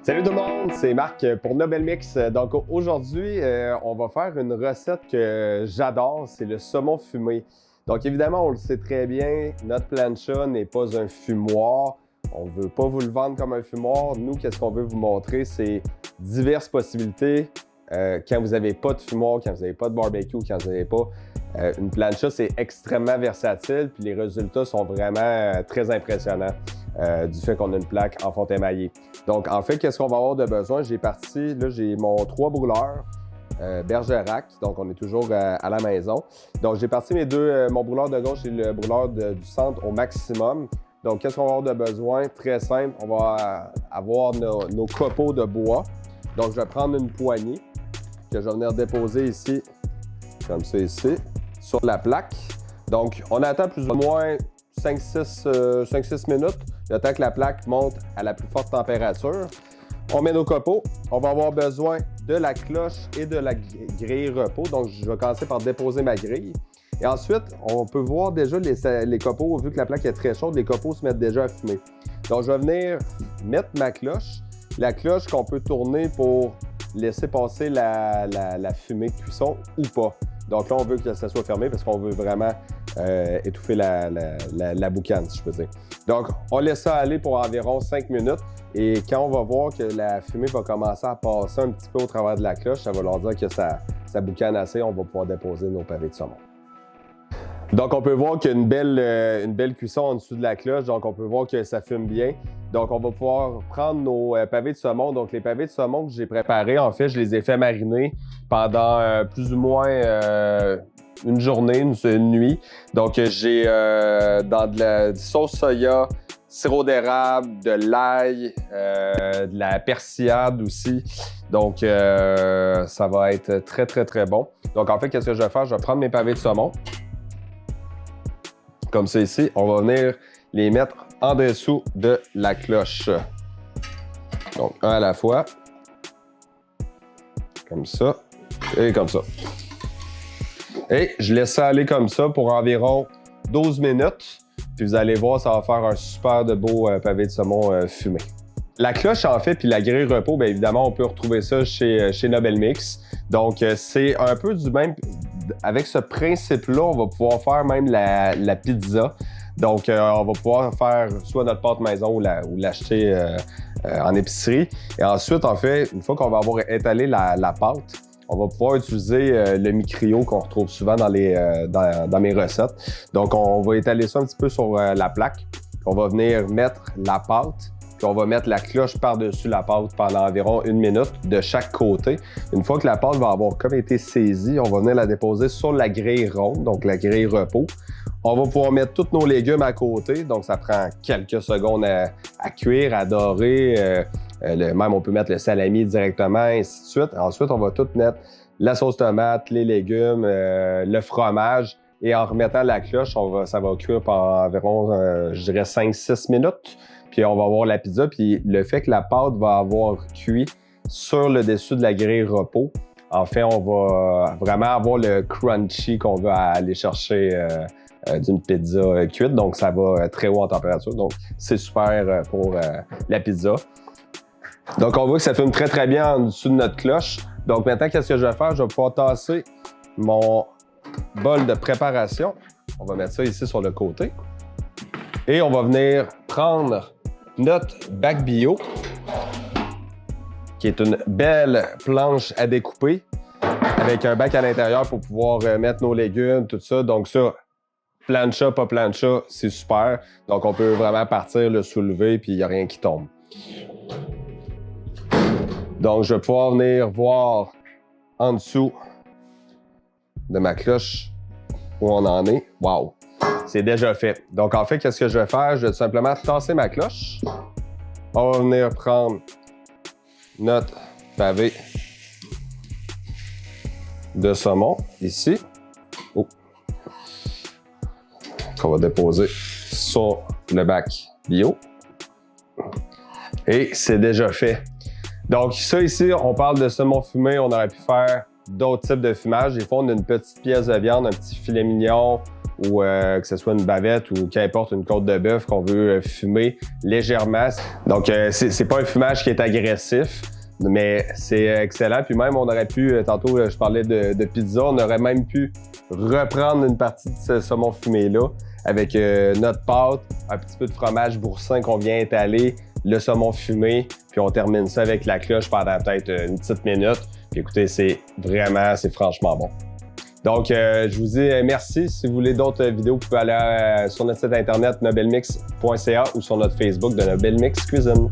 Salut tout le monde, c'est Marc pour Nobel Mix. Donc aujourd'hui, on va faire une recette que j'adore, c'est le saumon fumé. Donc évidemment, on le sait très bien, notre plancha n'est pas un fumoir. On ne veut pas vous le vendre comme un fumoir. Nous, qu'est-ce qu'on veut vous montrer, c'est diverses possibilités. Quand vous n'avez pas de fumoir, quand vous n'avez pas de barbecue, quand vous n'avez pas une plancha, c'est extrêmement versatile, puis les résultats sont vraiment très impressionnants du fait qu'on a une plaque en fonte émaillée. Donc, en fait, qu'est-ce qu'on va avoir de besoin? J'ai mon 3 brûleurs Bergerac, donc on est toujours à la maison. Donc, j'ai parti mon brûleur de gauche et le brûleur du centre au maximum. Donc, qu'est-ce qu'on va avoir de besoin? Très simple, on va avoir nos copeaux de bois. Donc, je vais prendre une poignée que je vais venir déposer ici, comme ça ici, sur la plaque. Donc, on attend plus ou moins 5-6 minutes, le temps que la plaque monte à la plus forte température. On met nos copeaux. On va avoir besoin de la cloche et de la grille repos. Donc, je vais commencer par déposer ma grille. Et ensuite, on peut voir déjà les copeaux, vu que la plaque est très chaude, les copeaux se mettent déjà à fumer. Donc, je vais venir mettre ma cloche. La cloche qu'on peut tourner pour laisser passer la fumée de cuisson ou pas. Donc là, on veut que ça soit fermé parce qu'on veut vraiment étouffer la boucane, si je peux dire. Donc, on laisse ça aller pour environ 5 minutes. Et quand on va voir que la fumée va commencer à passer un petit peu au travers de la cloche, ça va leur dire que ça boucane assez, on va pouvoir déposer nos pavés de saumon. Donc, on peut voir qu'il y a une belle cuisson en dessous de la cloche, donc on peut voir que ça fume bien. Donc, on va pouvoir prendre nos pavés de saumon. Donc, les pavés de saumon que j'ai préparés, en fait, je les ai fait mariner pendant plus ou moins une journée, une nuit. Donc, j'ai dans de la sauce soya, sirop d'érable, de l'ail, de la persillade aussi. Donc, ça va être très, très, très bon. Donc, en fait, qu'est-ce que je vais faire? Je vais prendre mes pavés de saumon. Comme ça ici, on va venir les mettre en dessous de la cloche. Donc, un à la fois. Comme ça. Et comme ça. Et je laisse ça aller comme ça pour environ 12 minutes. Puis vous allez voir, ça va faire un super de beau pavé de saumon fumé. La cloche, en fait, puis la grille repos, bien évidemment, on peut retrouver ça chez Nobel Mix. Donc, c'est un peu du même... Avec ce principe-là, on va pouvoir faire même la pizza. Donc, on va pouvoir faire soit notre pâte maison ou l'acheter en épicerie. Et ensuite, en fait, une fois qu'on va avoir étalé la pâte, on va pouvoir utiliser le Micrio qu'on retrouve souvent dans mes recettes. Donc, on va étaler ça un petit peu sur la plaque. On va venir mettre la pâte. Puis on va mettre la cloche par-dessus la pâte pendant environ 1 minute de chaque côté. Une fois que la pâte va avoir comme été saisie, on va venir la déposer sur la grille ronde, donc la grille repos. On va pouvoir mettre tous nos légumes à côté, donc ça prend quelques secondes à cuire, à dorer. Même on peut mettre le salami directement, ainsi de suite. Ensuite, on va tout mettre la sauce tomate, les légumes, le fromage. Et en remettant la cloche, ça va cuire pendant environ, je dirais, 5-6 minutes. Puis on va avoir la pizza, puis le fait que la pâte va avoir cuit sur le dessus de la grille repos, en fait, on va vraiment avoir le crunchy qu'on veut aller chercher d'une pizza cuite. Donc, ça va très haut en température. Donc, c'est super pour la pizza. Donc, on voit que ça fume très, très bien en dessous de notre cloche. Donc, maintenant, qu'est-ce que je vais faire? Je vais pouvoir tasser mon bol de préparation. On va mettre ça ici sur le côté. Et on va venir prendre notre bac bio, qui est une belle planche à découper, avec un bac à l'intérieur pour pouvoir mettre nos légumes, tout ça. Donc ça, plancha, pas plancha, c'est super. Donc on peut vraiment partir, le soulever, puis il n'y a rien qui tombe. Donc je vais pouvoir venir voir en dessous de ma cloche où on en est. Wow! C'est déjà fait. Donc, en fait, qu'est-ce que je vais faire? Je vais tout simplement tasser ma cloche. On va venir prendre notre pavé de saumon ici. Oh. Qu'on va déposer sur le bac bio. Et c'est déjà fait. Donc, ça ici, on parle de saumon fumé. On aurait pu faire d'autres types de fumage. Des fois, on a une petite pièce de viande, un petit filet mignon, ou que ce soit une bavette ou qu'importe une côte de bœuf qu'on veut fumer légèrement. Donc, c'est pas un fumage qui est agressif, mais c'est excellent. Puis même, on aurait pu, tantôt je parlais de pizza, on aurait même pu reprendre une partie de ce saumon fumé-là avec notre pâte, un petit peu de fromage boursin qu'on vient étaler, le saumon fumé, puis on termine ça avec la cloche pendant peut-être une petite minute. Puis écoutez, c'est franchement bon. Donc, je vous dis merci. Si vous voulez d'autres vidéos, vous pouvez aller sur notre site internet nobelmix.ca ou sur notre Facebook de Nobel Mix Cuisine.